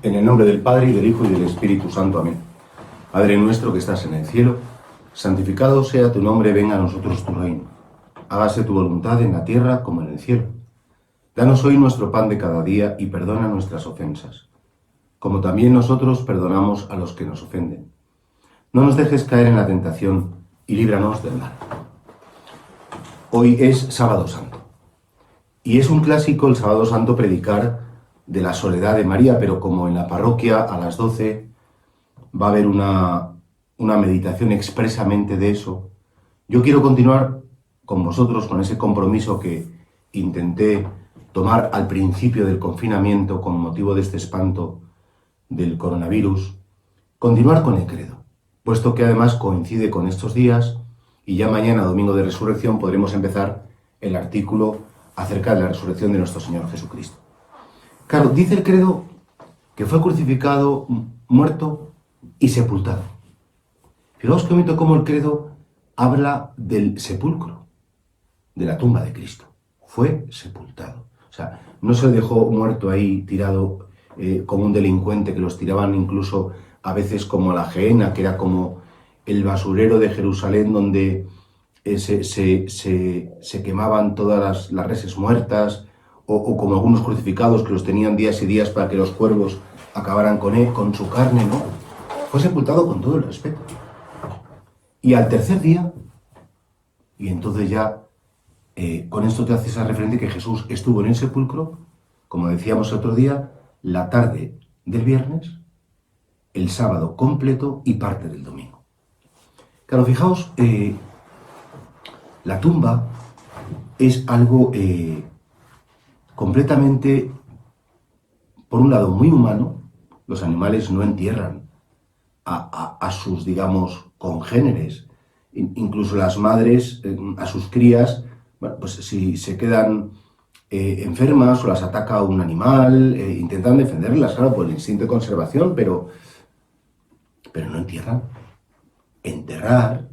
En el nombre del Padre, y del Hijo, y del Espíritu Santo. Amén. Padre nuestro que estás en el cielo, santificado sea tu nombre, venga a nosotros tu reino. Hágase tu voluntad en la tierra como en el cielo. Danos hoy nuestro pan de cada día y perdona nuestras ofensas, como también nosotros perdonamos a los que nos ofenden. No nos dejes caer en la tentación y líbranos del mal. Hoy es Sábado Santo. Y es un clásico el Sábado Santo predicar de la soledad de María, pero como en la parroquia a las 12 va a haber una meditación expresamente de eso, yo quiero continuar con vosotros con ese compromiso que intenté tomar al principio del confinamiento con motivo de este espanto del coronavirus, continuar con el credo, puesto que además coincide con estos días y ya mañana, domingo de resurrección, podremos empezar el artículo acerca de la resurrección de nuestro Señor Jesucristo. Claro, dice el credo que fue crucificado, muerto y sepultado. Fijaos que bonito cómo el credo habla del sepulcro, de la tumba de Cristo. Fue sepultado. O sea, no se dejó muerto ahí, tirado como un delincuente, que los tiraban incluso a veces como a la Gehenna, que era como el basurero de Jerusalén donde se quemaban todas las reses muertas, o como algunos crucificados que los tenían días y días para que los cuervos acabaran con su carne, ¿no? Fue sepultado con todo el respeto. Y al tercer día, y entonces ya con esto te haces a referente que Jesús estuvo en el sepulcro, como decíamos otro día, la tarde del viernes, el sábado completo y parte del domingo. Claro, fijaos, la tumba es algo completamente, por un lado, muy humano. Los animales no entierran a sus, digamos, congéneres. Incluso las madres a sus crías, bueno, pues si se quedan enfermas o las ataca un animal, intentan defenderlas, claro, por el instinto de conservación, pero no entierran. Enterrar,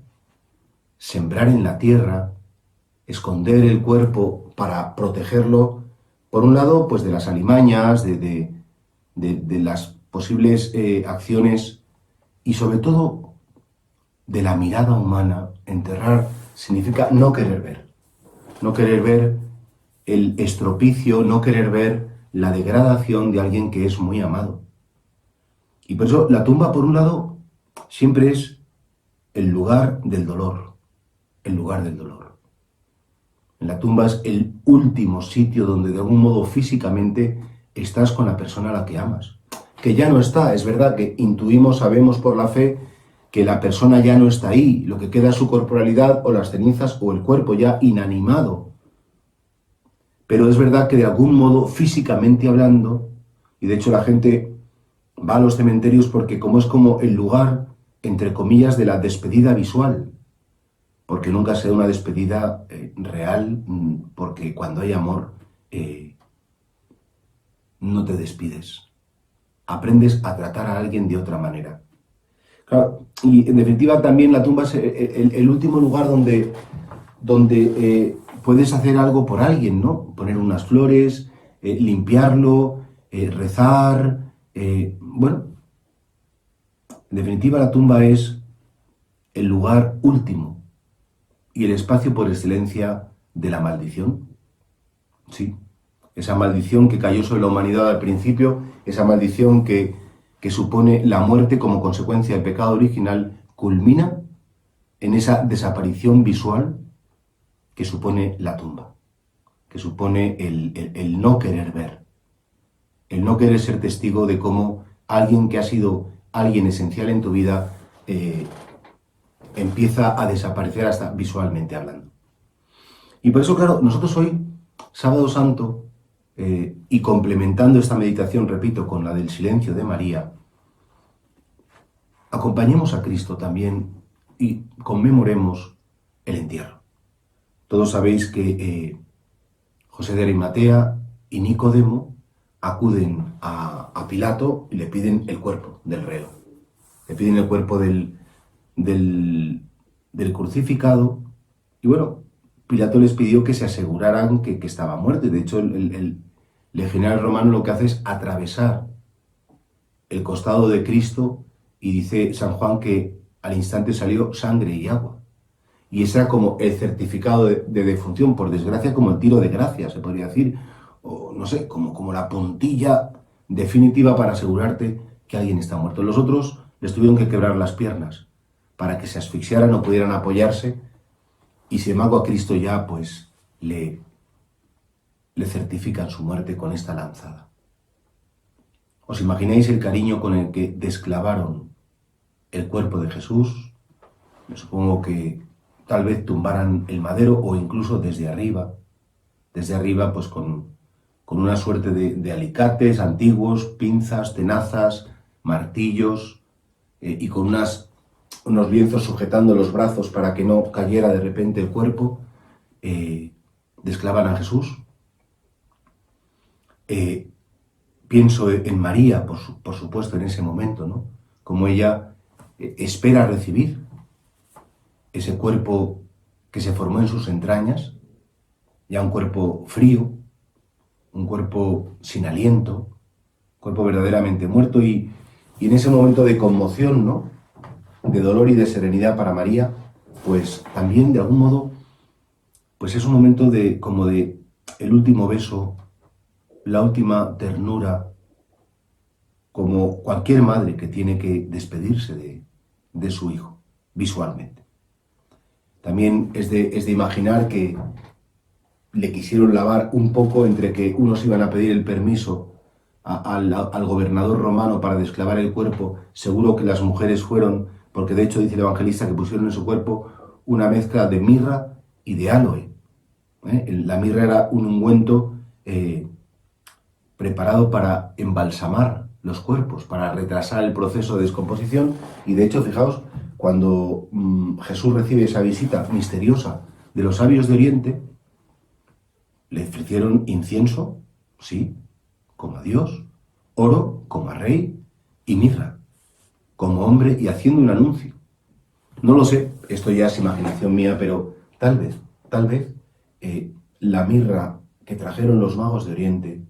sembrar en la tierra, esconder el cuerpo para protegerlo, por un lado, pues de las alimañas, de las posibles acciones y sobre todo de la mirada humana. Enterrar significa no querer ver el estropicio, no querer ver la degradación de alguien que es muy amado. Y por eso la tumba, por un lado, siempre es el lugar del dolor, el lugar del dolor. En la tumba es el último sitio donde de algún modo físicamente estás con la persona a la que amas. Que ya no está, es verdad que intuimos, sabemos por la fe que la persona ya no está ahí, lo que queda es su corporalidad o las cenizas o el cuerpo ya inanimado. Pero es verdad que de algún modo, físicamente hablando, y de hecho la gente va a los cementerios porque como es como el lugar, entre comillas, de la despedida visual, porque nunca se da una despedida real, porque cuando hay amor no te despides. Aprendes a tratar a alguien de otra manera. Claro, y en definitiva también la tumba es el último lugar donde puedes hacer algo por alguien, ¿no? Poner unas flores, limpiarlo, rezar, bueno. En definitiva la tumba es el lugar último y el espacio por excelencia de la maldición. Sí, esa maldición que cayó sobre la humanidad al principio, esa maldición que supone la muerte como consecuencia del pecado original, culmina en esa desaparición visual que supone la tumba, que supone el no querer ver, el no querer ser testigo de cómo alguien que ha sido alguien esencial en tu vida empieza a desaparecer hasta visualmente hablando. Y por eso, claro, nosotros hoy, Sábado Santo, y complementando esta meditación, repito, con la del silencio de María, acompañemos a Cristo también y conmemoremos el entierro. Todos sabéis que José de Arimatea y Nicodemo acuden a Pilato y le piden el cuerpo del reo. Le piden el cuerpo del crucificado. Y bueno, Pilato les pidió que se aseguraran que estaba muerto. Y de hecho, el legionario romano lo que hace es atravesar el costado de Cristo y dice San Juan que al instante salió sangre y agua. Y ese era como el certificado de defunción, por desgracia, como el tiro de gracia, se podría decir, o no sé, como la puntilla definitiva para asegurarte que alguien está muerto. Los otros les tuvieron que quebrar las piernas para que se asfixiaran, no pudieran apoyarse, y sin embargo a Cristo ya pues le certifican su muerte con esta lanzada. ¿Os imagináis el cariño con el que desclavaron el cuerpo de Jesús? Me supongo que tal vez tumbaran el madero o incluso desde arriba pues con una suerte de alicates antiguos, pinzas, tenazas, martillos y con unos lienzos sujetando los brazos para que no cayera de repente el cuerpo, desclavan a Jesús. Pienso en María, por supuesto, en ese momento, ¿no? Como ella espera recibir ese cuerpo que se formó en sus entrañas, ya un cuerpo frío, un cuerpo sin aliento, un cuerpo verdaderamente muerto, y en ese momento de conmoción, ¿no?, de dolor y de serenidad para María, pues también de algún modo, pues es un momento como de el último beso, la última ternura, como cualquier madre que tiene que despedirse de su hijo, visualmente. También es de imaginar que le quisieron lavar un poco entre que unos iban a pedir el permiso al gobernador romano para desclavar el cuerpo. Seguro que las mujeres fueron, porque de hecho dice el evangelista que pusieron en su cuerpo una mezcla de mirra y de áloe. La mirra era un ungüento preparado para embalsamar los cuerpos, para retrasar el proceso de descomposición, y de hecho, fijaos, cuando Jesús recibe esa visita misteriosa de los sabios de Oriente, le ofrecieron incienso, sí, como a Dios, oro, como a rey, y mirra, como hombre, y haciendo un anuncio. No lo sé, esto ya es imaginación mía, pero tal vez, la mirra que trajeron los magos de Oriente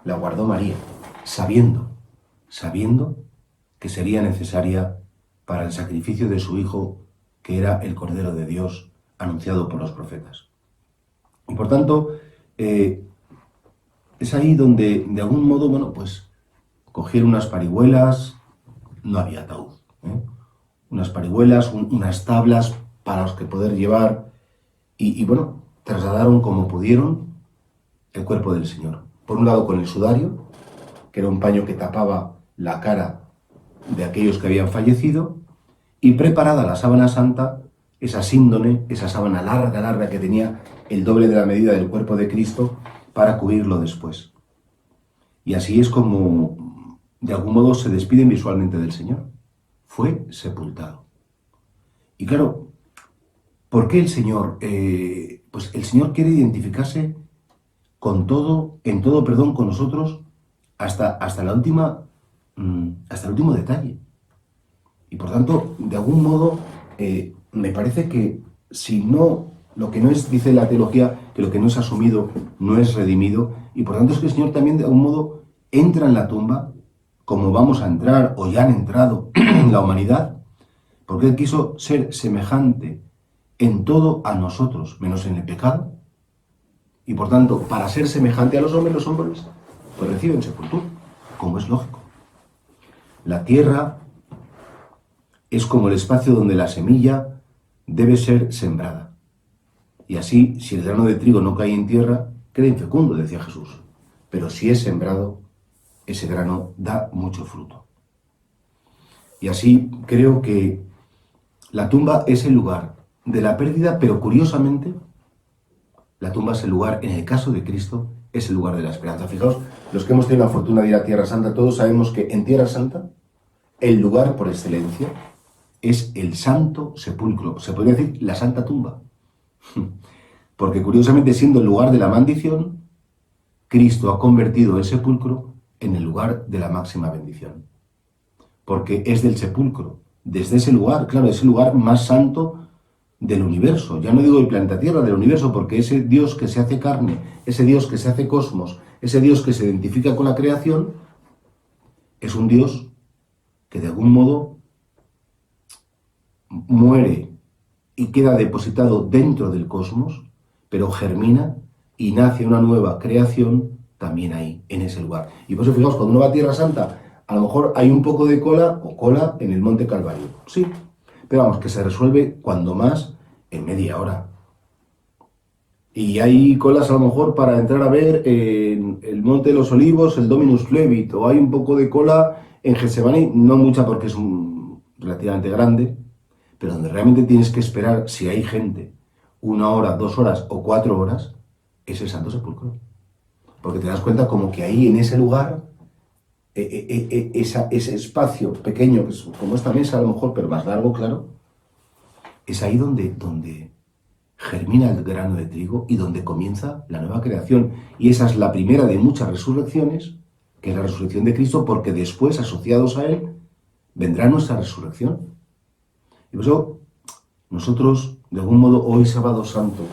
la guardó María, sabiendo que sería necesaria para el sacrificio de su hijo, que era el Cordero de Dios anunciado por los profetas. Y por tanto, es ahí donde, de algún modo, bueno, pues cogieron unas parihuelas, no había ataúd, unas parihuelas, unas tablas para los que poder llevar, y bueno, trasladaron como pudieron el cuerpo del Señor. Por un lado con el sudario, que era un paño que tapaba la cara de aquellos que habían fallecido, y preparada la sábana santa, esa síndone, esa sábana larga que tenía el doble de la medida del cuerpo de Cristo, para cubrirlo después. Y así es como, de algún modo, se despiden visualmente del Señor. Fue sepultado. Y claro, ¿por qué el Señor? Pues el Señor quiere identificarse con todo, con nosotros, hasta el último detalle. Y por tanto, de algún modo, me parece que si no, lo que no es, dice la teología, que lo que no es asumido no es redimido, y por tanto es que el Señor también de algún modo entra en la tumba, como vamos a entrar, o ya han entrado la humanidad, porque Él quiso ser semejante en todo a nosotros, menos en el pecado, y por tanto, para ser semejante a los hombres pues reciben sepultura, como es lógico. La tierra es como el espacio donde la semilla debe ser sembrada. Y así, si el grano de trigo no cae en tierra, queda infecundo, decía Jesús. Pero si es sembrado, ese grano da mucho fruto. Y así creo que la tumba es el lugar de la pérdida, pero curiosamente, la tumba es el lugar, en el caso de Cristo, es el lugar de la esperanza. Fijaos, los que hemos tenido la fortuna de ir a Tierra Santa, todos sabemos que en Tierra Santa, el lugar por excelencia es el Santo Sepulcro. Se podría decir la Santa Tumba. Porque curiosamente, siendo el lugar de la maldición, Cristo ha convertido el sepulcro en el lugar de la máxima bendición. Porque es del sepulcro, desde ese lugar, claro, ese lugar más santo del universo, ya no digo del planeta Tierra, del universo, porque ese Dios que se hace carne, ese Dios que se hace cosmos, ese Dios que se identifica con la creación, es un Dios que de algún modo muere y queda depositado dentro del cosmos, pero germina y nace una nueva creación también ahí, en ese lugar. Y por eso, fijaos, cuando uno va a Tierra Santa, a lo mejor hay un poco de cola o cola en el Monte Calvario. Sí, pero vamos, que se resuelve cuando más en media hora. Y hay colas a lo mejor para entrar a ver en el Monte de los Olivos, el Dominus Flevit, o hay un poco de cola en Getsemaní, no mucha porque es relativamente grande, pero donde realmente tienes que esperar, si hay gente, 1 hora, 2 horas o 4 horas, es el Santo Sepulcro. Porque te das cuenta como que ahí en ese lugar, ese espacio pequeño, que es como esta mesa a lo mejor, pero más largo, claro, es ahí donde germina el grano de trigo y donde comienza la nueva creación. Y esa es la primera de muchas resurrecciones, que es la resurrección de Cristo, porque después, asociados a Él, vendrá nuestra resurrección. Y por eso, nosotros, de algún modo, hoy sábado santo,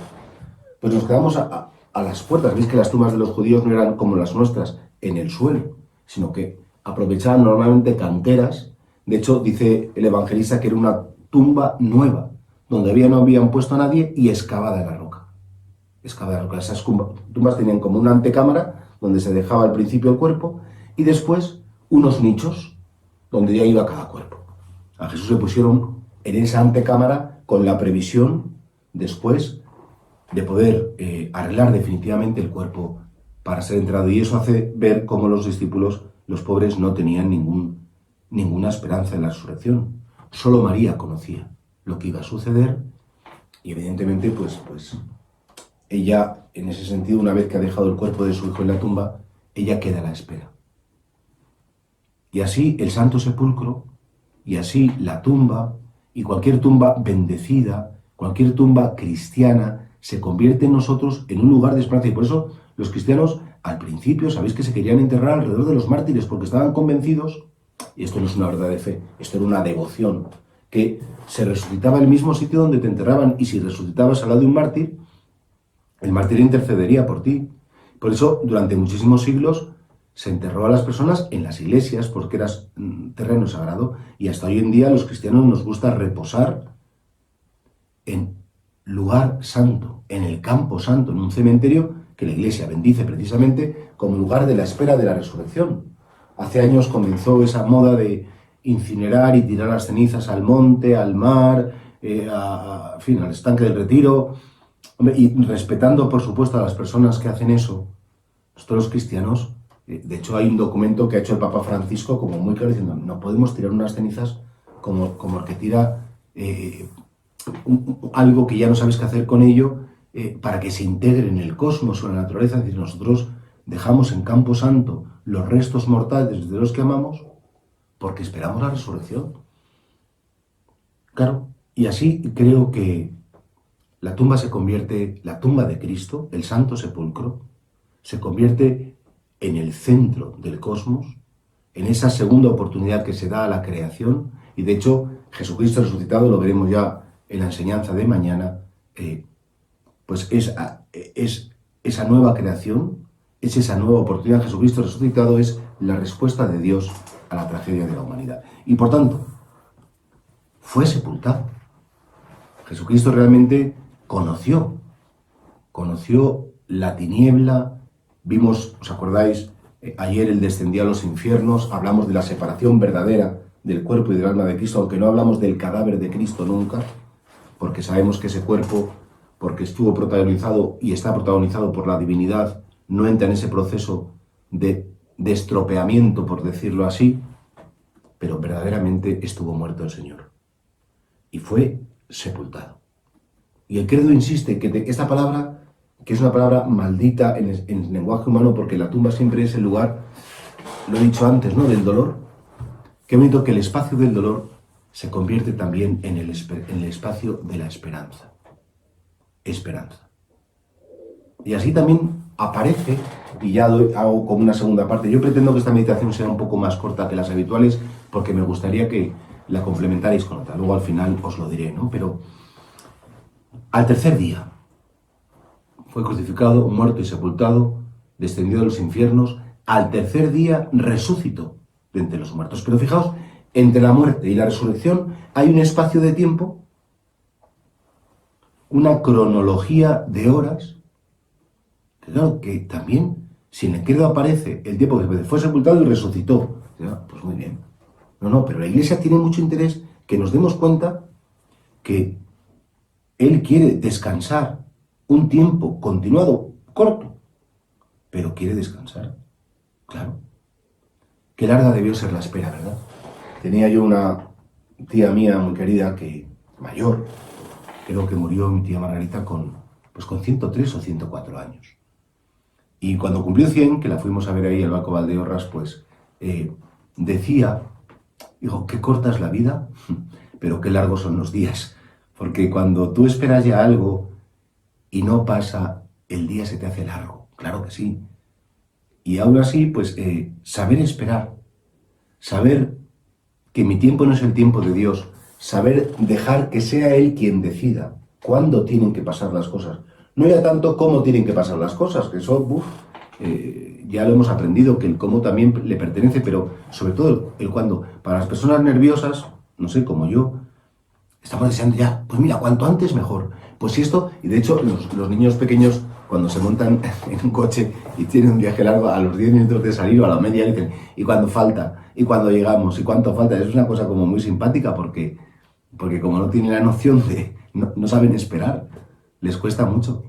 pues nos quedamos a las puertas. Veis que las tumbas de los judíos no eran como las nuestras, en el suelo, sino que aprovechaban normalmente canteras. De hecho, dice el evangelista que era una tumba nueva, donde no habían puesto a nadie y excavada en la roca. Excavada en la roca. Esas tumbas tenían como una antecámara, donde se dejaba al principio el cuerpo, y después unos nichos, donde ya iba cada cuerpo. A Jesús le pusieron en esa antecámara con la previsión, después, de poder arreglar definitivamente el cuerpo para ser entrado. Y eso hace ver cómo los discípulos, los pobres, no tenían ninguna esperanza en la resurrección. Solo María conocía lo que iba a suceder y evidentemente pues ella, en ese sentido, una vez que ha dejado el cuerpo de su hijo en la tumba, ella queda a la espera. Y así el Santo Sepulcro, y así la tumba, y cualquier tumba bendecida, cualquier tumba cristiana, se convierte en nosotros en un lugar de esperanza. Y por eso los cristianos, al principio, sabéis que se querían enterrar alrededor de los mártires, porque estaban convencidos, y esto no es una verdad de fe, esto era una devoción, que se resucitaba en el mismo sitio donde te enterraban, y si resucitabas al lado de un mártir, el mártir intercedería por ti. Por eso, durante muchísimos siglos, se enterró a las personas en las iglesias, porque era terreno sagrado, y hasta hoy en día los cristianos nos gusta reposar en lugar santo, en el campo santo, en un cementerio que la iglesia bendice precisamente como lugar de la espera de la resurrección. Hace años comenzó esa moda de incinerar y tirar las cenizas al monte, al mar, en fin, al estanque del Retiro, y respetando, por supuesto, a las personas que hacen eso. Nosotros los cristianos, de hecho hay un documento que ha hecho el Papa Francisco como muy claro diciendo, no podemos tirar unas cenizas como el que tira algo que ya no sabes qué hacer con ello, para que se integre en el cosmos o en la naturaleza. Es decir, nosotros dejamos en campo santo los restos mortales de los que amamos porque esperamos la resurrección. Claro, y así creo que la tumba de Cristo, el Santo Sepulcro, se convierte en el centro del cosmos, en esa segunda oportunidad que se da a la creación. Y de hecho, Jesucristo resucitado, lo veremos ya en la enseñanza de mañana, pues es esa nueva creación, es esa nueva oportunidad. Jesucristo resucitado es la respuesta de Dios a la tragedia de la humanidad. Y por tanto, fue sepultado. Jesucristo realmente conoció la tiniebla. Vimos, ¿os acordáis? Ayer Él descendió a los infiernos, hablamos de la separación verdadera del cuerpo y del alma de Cristo, aunque no hablamos del cadáver de Cristo nunca, porque sabemos que ese cuerpo, porque estuvo protagonizado y está protagonizado por la divinidad, no entra en ese proceso de estropeamiento, por decirlo así, pero verdaderamente estuvo muerto el Señor y fue sepultado. Y el credo insiste que esta palabra, que es una palabra maldita en el lenguaje humano, porque la tumba siempre es el lugar, lo he dicho antes, ¿no?, del dolor. Qué bonito que el espacio del dolor se convierte también en el espacio de la esperanza. Esperanza. Y así también aparece, y ya hago como una segunda parte. Yo pretendo que esta meditación sea un poco más corta que las habituales, porque me gustaría que la complementarais con otra. Luego al final os lo diré, ¿no? Pero al tercer día fue crucificado, muerto y sepultado, descendió de los infiernos, al tercer día resucitó de entre los muertos. Pero fijaos entre la muerte y la resurrección hay un espacio de tiempo, una cronología de horas, que claro, que también, si en el credo aparece el tiempo que fue sepultado y resucitó, pues muy bien. No, pero la Iglesia tiene mucho interés que nos demos cuenta que Él quiere descansar un tiempo continuado, corto, pero quiere descansar, claro. Qué larga debió ser la espera, ¿verdad? Tenía yo una tía mía muy querida, mayor, creo que murió mi tía Margarita con 103 o 104 años. Y cuando cumplió 100, que la fuimos a ver ahí al Baco Valdeorras, pues decía, digo, qué corta es la vida, pero qué largos son los días. Porque cuando tú esperas ya algo y no pasa, el día se te hace largo, claro que sí. Y aún así, pues saber esperar, saber que mi tiempo no es el tiempo de Dios, saber dejar que sea Él quien decida cuándo tienen que pasar las cosas. No ya tanto cómo tienen que pasar las cosas, que eso, ya lo hemos aprendido, que el cómo también le pertenece, pero sobre todo el cuándo. Para las personas nerviosas, no sé, como yo, estamos deseando ya, pues mira, cuanto antes mejor. Pues si esto, y de hecho los niños pequeños, cuando se montan en un coche y tienen un viaje largo, a los 10 minutos de salir o a la media dicen, ¿y cuándo falta? ¿Y cuándo llegamos? ¿Y cuánto falta? Es una cosa como muy simpática porque como no tienen la noción de, no saben esperar, les cuesta mucho.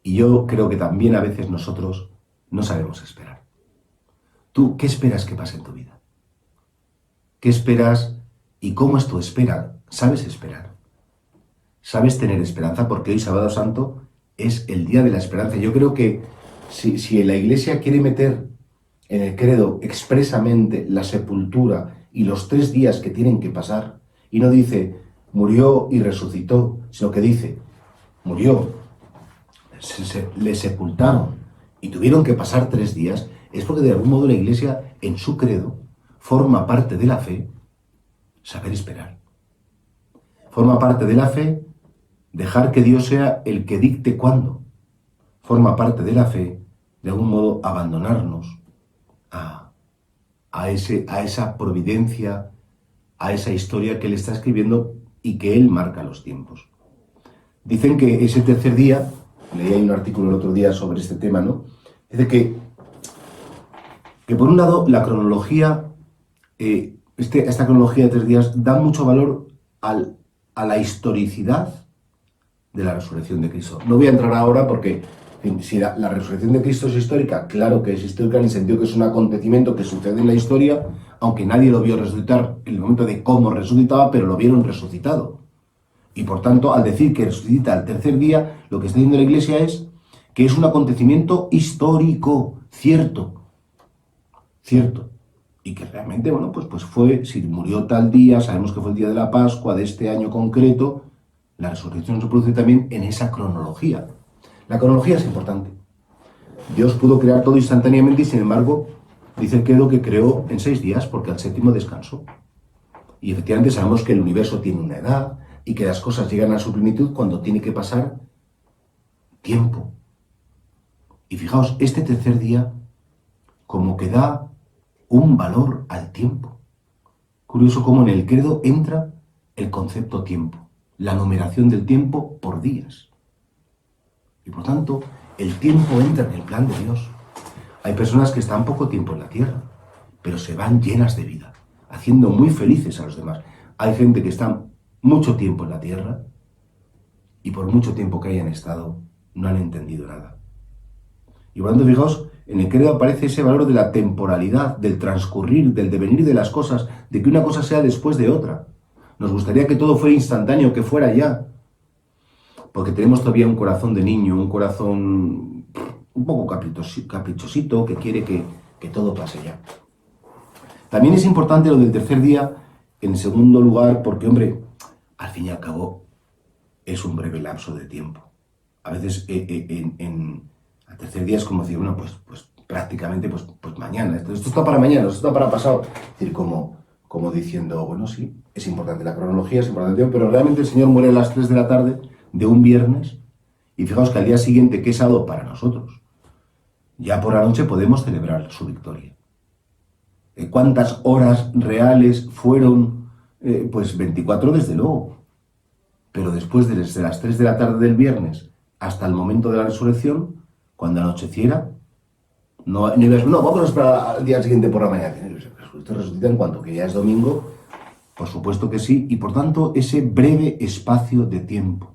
Y yo creo que también a veces nosotros no sabemos esperar. ¿Tú qué esperas que pase en tu vida? ¿Qué esperas y cómo es tu espera? ¿Sabes esperar? ¿Sabes tener esperanza? Porque hoy, Sábado Santo, es el día de la esperanza. Yo creo que si la Iglesia quiere meter en el credo expresamente la sepultura y los 3 días que tienen que pasar, y no dice murió y resucitó, sino que dice murió, le sepultaron y tuvieron que pasar 3 días, es porque de algún modo la Iglesia en su credo forma parte de la fe saber esperar. Forma parte de la fe dejar que Dios sea el que dicte cuándo. Forma parte de la fe, de algún modo, abandonarnos a esa providencia, a esa historia que Él está escribiendo y que Él marca los tiempos. Dicen que ese tercer día, leí ahí un artículo el otro día sobre este tema, ¿no? Dice que por un lado la cronología, esta cronología de 3 días da mucho valor a la historicidad de la resurrección de Cristo. No voy a entrar ahora porque si la resurrección de Cristo es histórica, claro que es histórica en el sentido que es un acontecimiento que sucede en la historia, aunque nadie lo vio resucitar en el momento de cómo resucitaba, pero lo vieron resucitado. Y por tanto, al decir que resucita al tercer día, lo que está diciendo la Iglesia es que es un acontecimiento histórico, cierto, y que realmente, bueno, pues fue, si murió tal día, sabemos que fue el día de la Pascua de este año concreto, la resurrección se produce también en esa cronología. La cronología es importante. Dios pudo crear todo instantáneamente y, sin embargo, dice el credo que creó en 6 días porque al 7º descansó. Y efectivamente sabemos que el universo tiene una edad y que las cosas llegan a su plenitud cuando tiene que pasar tiempo. Y fijaos, este tercer día como que da un valor al tiempo. Curioso cómo en el credo entra el concepto tiempo, la numeración del tiempo por días. Y por tanto, el tiempo entra en el plan de Dios. Hay personas que están poco tiempo en la tierra, pero se van llenas de vida, haciendo muy felices a los demás. Hay gente que está mucho tiempo en la tierra y por mucho tiempo que hayan estado, no han entendido nada. Y por tanto, fijaos, en el credo aparece ese valor de la temporalidad, del transcurrir, del devenir de las cosas, de que una cosa sea después de otra. Nos gustaría que todo fuera instantáneo, que fuera ya. Porque tenemos todavía un corazón de niño, un corazón un poco caprichosito, que quiere que todo pase ya. También es importante lo del tercer día, en segundo lugar, porque, hombre, al fin y al cabo, es un breve lapso de tiempo. A veces al tercer día es como decir, bueno, pues prácticamente pues mañana, esto está para mañana, esto está para pasado. Es decir, como diciendo, bueno, sí, es importante la cronología, es importante, pero realmente el Señor muere a las 3 de la tarde de un viernes, y fijaos que al día siguiente, que es sábado para nosotros, ya por la noche podemos celebrar su victoria. ¿Cuántas horas reales fueron? Pues 24 desde luego. Pero después, desde las 3 de la tarde del viernes hasta el momento de la resurrección, cuando anocheciera, no, vamos a esperar al día siguiente por la mañana. Jesucristo resucita en cuanto que ya es domingo, por supuesto que sí, y por tanto ese breve espacio de tiempo,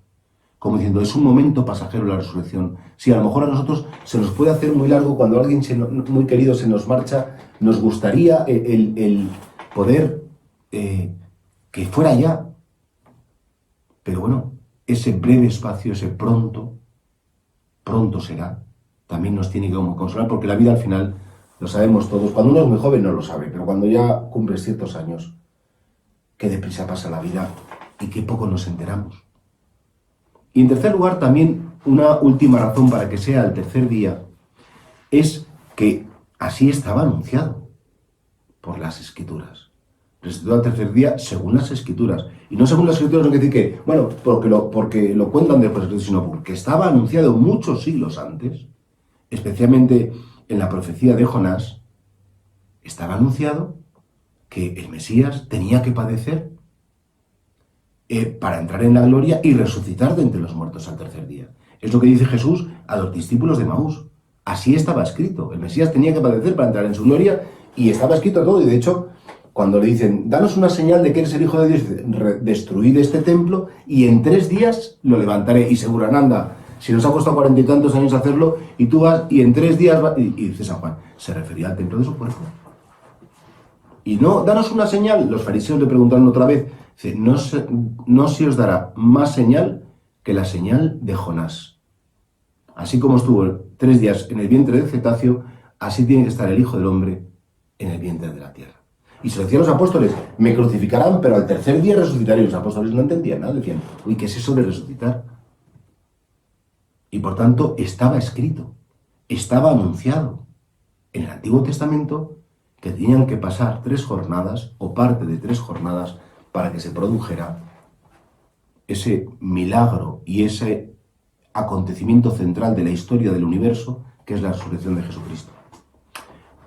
como diciendo, es un momento pasajero la resurrección. Sí, a lo mejor a nosotros se nos puede hacer muy largo cuando alguien muy querido se nos marcha, nos gustaría el poder que fuera ya, pero bueno, ese breve espacio, ese pronto será, también nos tiene que consolar, porque la vida al final, lo sabemos todos, cuando uno es muy joven no lo sabe, pero cuando ya cumples ciertos años, qué deprisa pasa la vida y qué poco nos enteramos. Y en tercer lugar, también una última razón para que sea el tercer día, es que así estaba anunciado por las Escrituras. Resucitó al tercer día según las Escrituras. Y no según las Escrituras no quiere decir que, bueno, porque lo cuentan después, sino porque estaba anunciado muchos siglos antes, especialmente en la profecía de Jonás, estaba anunciado que el Mesías tenía que padecer para entrar en la gloria y resucitar de entre los muertos al tercer día. Es lo que dice Jesús a los discípulos de Maús. Así estaba escrito. El Mesías tenía que padecer para entrar en su gloria y estaba escrito todo. Y de hecho, cuando le dicen, danos una señal de que eres el Hijo de Dios, destruid este templo y en 3 días lo levantaré. Y seguran, anda, si nos ha costado 40 y tantos años hacerlo, y tú vas y en 3 días vas... Y dice San Juan, se refería al templo de su cuerpo. Y no, danos una señal. Los fariseos le preguntaron otra vez, dice, no se os dará más señal que la señal de Jonás. Así como estuvo 3 días en el vientre del cetáceo, así tiene que estar el Hijo del Hombre en el vientre de la tierra. Y se lo decían los apóstoles, me crucificarán, pero al tercer día resucitaré. Y los apóstoles no entendían nada, decían, uy, ¿qué es eso de resucitar? Y por tanto, estaba escrito, estaba anunciado en el Antiguo Testamento que tenían que pasar 3 jornadas o parte de 3 jornadas para que se produjera ese milagro y ese acontecimiento central de la historia del universo, que es la resurrección de Jesucristo.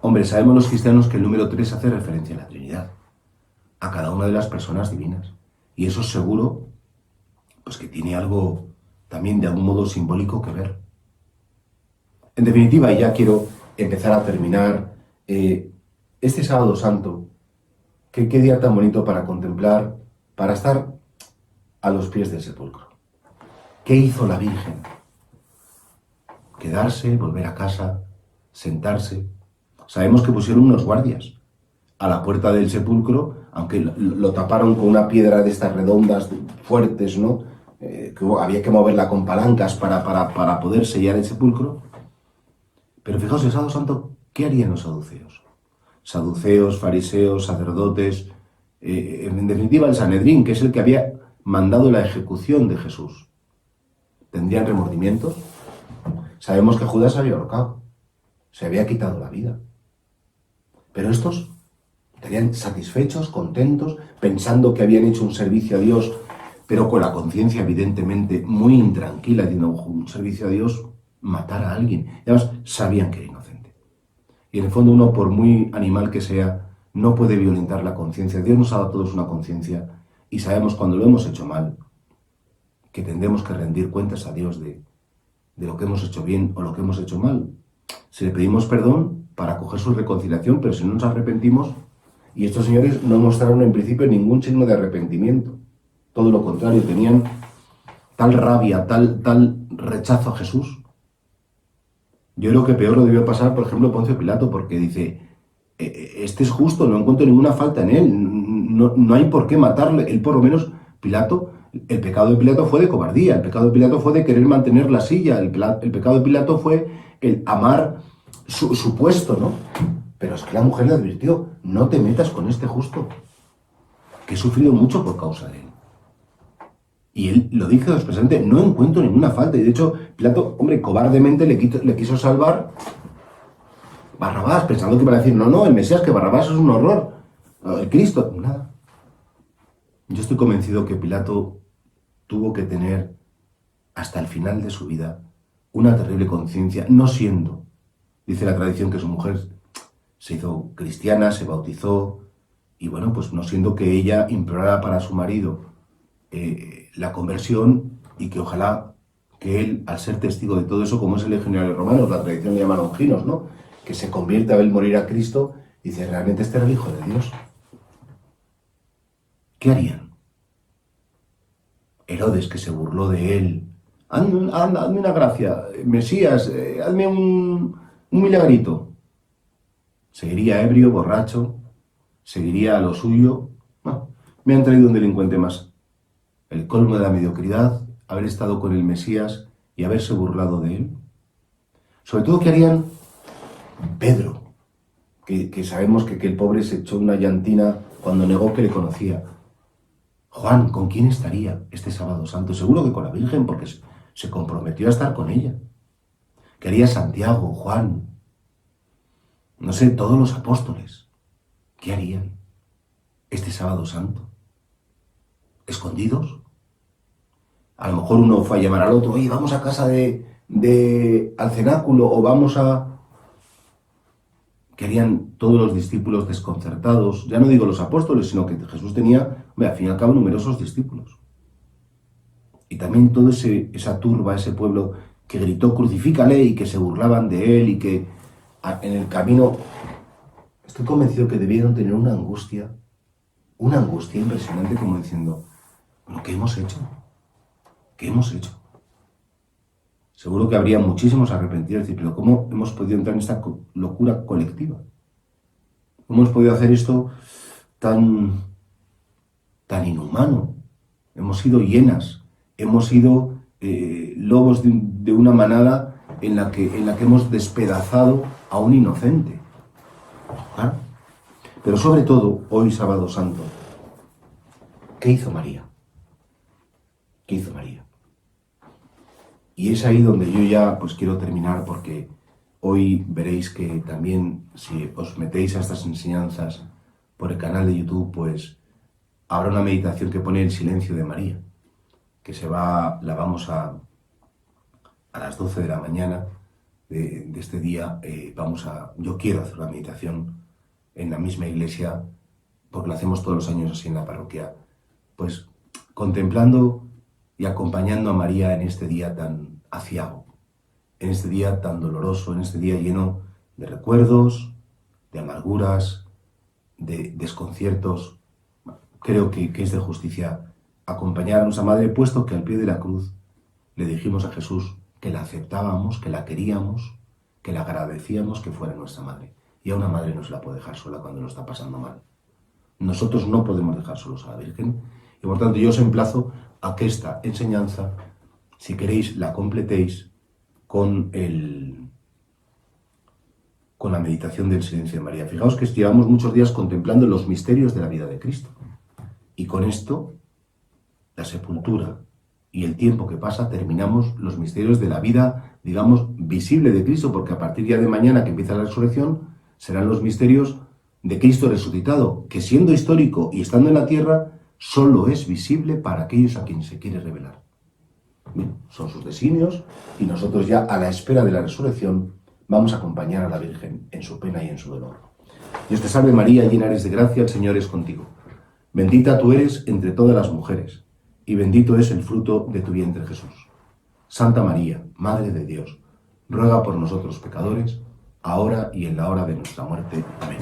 Hombre, sabemos los cristianos que el número 3 hace referencia a la Trinidad, a cada una de las personas divinas. Y eso seguro, pues que tiene algo también de algún modo simbólico que ver. En definitiva, y ya quiero empezar a terminar, este Sábado Santo, qué día tan bonito para contemplar, para estar a los pies del sepulcro. ¿Qué hizo la Virgen? Quedarse, volver a casa, sentarse. Sabemos que pusieron unos guardias a la puerta del sepulcro, aunque lo taparon con una piedra de estas redondas, fuertes, ¿no? Que había que moverla con palancas para poder sellar el sepulcro. Pero fijaos, el Sábado Santo, ¿qué harían los saduceos? Saduceos, fariseos, sacerdotes, en definitiva el Sanedrín, que es el que había mandado la ejecución de Jesús. ¿Tendrían remordimientos? Sabemos que Judas se había ahorcado, se había quitado la vida. Pero estos estarían satisfechos, contentos, pensando que habían hecho un servicio a Dios, pero con la conciencia evidentemente muy intranquila, diciendo un servicio a Dios, matar a alguien. Y además sabían que era inocente. Y en el fondo uno, por muy animal que sea, no puede violentar la conciencia. Dios nos ha dado a todos una conciencia y sabemos cuando lo hemos hecho mal, que tendremos que rendir cuentas a Dios de lo que hemos hecho bien o lo que hemos hecho mal. Si le pedimos perdón para coger su reconciliación, pero si no nos arrepentimos, y estos señores no mostraron en principio ningún signo de arrepentimiento. Todo lo contrario, tenían tal rabia, tal rechazo a Jesús. Yo creo que peor lo debió pasar, por ejemplo, Poncio Pilato, porque dice, este es justo, no encuentro ninguna falta en él, no hay por qué matarle. Él, por lo menos, Pilato, el pecado de Pilato fue de cobardía, el pecado de Pilato fue de querer mantener la silla, el pecado de Pilato fue el amar su puesto, ¿no? Pero es que la mujer le advirtió, no te metas con este justo, que he sufrido mucho por causa de él. Y él lo dice expresamente, no encuentro ninguna falta. Y de hecho, Pilato, hombre, cobardemente le quiso salvar Barrabás, pensando que iba a decir, no, el Mesías, que Barrabás es un horror. El Cristo, nada. Yo estoy convencido que Pilato tuvo que tener, hasta el final de su vida, una terrible conciencia, no siendo, dice la tradición, que su mujer se hizo cristiana, se bautizó, y bueno, pues no siendo que ella implorara para su marido la conversión, y que ojalá que él, al ser testigo de todo eso, como es el legionario romano, la tradición le llama longinos, ¿no? Que se convierta a él morir a Cristo, y dice, realmente este era el Hijo de Dios. ¿Qué harían? Herodes, que se burló de él, hazme una gracia, Mesías, hazme un milagrito. Seguiría ebrio, borracho, seguiría a lo suyo. Bueno, me han traído un delincuente más. El colmo de la mediocridad, haber estado con el Mesías y haberse burlado de él. Sobre todo, ¿qué harían Pedro? Que sabemos que el pobre se echó una llantina cuando negó que le conocía. Juan, ¿con quién estaría este sábado santo? Seguro que con la Virgen, porque se comprometió a estar con ella. ¿Qué haría Santiago, Juan? No sé, todos los apóstoles. ¿Qué harían este sábado santo? ¿Escondidos? A lo mejor uno fue a llamar al otro, oye, vamos a casa al cenáculo, o vamos a... Querían todos los discípulos desconcertados, ya no digo los apóstoles, sino que Jesús tenía, al fin y al cabo, numerosos discípulos. Y también toda esa turba, ese pueblo que gritó, crucifícale, y que se burlaban de él, y que en el camino, estoy convencido que debieron tener una angustia impresionante, como diciendo, bueno, ¿qué hemos hecho? ¿Qué hemos hecho? Seguro que habría muchísimos arrepentidos, pero ¿cómo hemos podido entrar en esta locura colectiva? ¿Cómo hemos podido hacer esto tan inhumano? Hemos sido hienas, hemos sido lobos de una manada en la que hemos despedazado a un inocente. ¿Ah? Pero sobre todo, hoy sábado santo, ¿qué hizo María? ¿Qué hizo María? Y es ahí donde yo ya pues quiero terminar, porque hoy veréis que también, si os metéis a estas enseñanzas por el canal de YouTube, pues habrá una meditación que pone el silencio de María, que la vamos a las 12 de la mañana de este día. Yo quiero hacer una meditación en la misma iglesia, porque lo hacemos todos los años así en la parroquia, pues contemplando y acompañando a María en este día tan aciago, en este día tan doloroso, en este día lleno de recuerdos, de amarguras, de desconciertos. Creo que es de justicia acompañar a nuestra madre, puesto que al pie de la cruz le dijimos a Jesús que la aceptábamos, que la queríamos, que la agradecíamos que fuera nuestra madre. Y a una madre no se la puede dejar sola cuando lo está pasando mal. Nosotros no podemos dejar solos a la Virgen, y por tanto yo os emplazo a que esta enseñanza, si queréis, la completéis con la meditación del silencio de María. Fijaos que llevamos muchos días contemplando los misterios de la vida de Cristo, y con esto, la sepultura y el tiempo que pasa, terminamos los misterios de la vida, digamos, visible de Cristo, porque a partir ya de mañana, que empieza la resurrección, serán los misterios de Cristo resucitado, que siendo histórico y estando en la tierra, solo es visible para aquellos a quienes se quiere revelar. Bien, son sus designios, y nosotros ya a la espera de la resurrección vamos a acompañar a la Virgen en su pena y en su dolor. Dios te salve María, llena eres de gracia, el Señor es contigo. Bendita tú eres entre todas las mujeres, y bendito es el fruto de tu vientre Jesús. Santa María, Madre de Dios, ruega por nosotros pecadores, ahora y en la hora de nuestra muerte. Amén.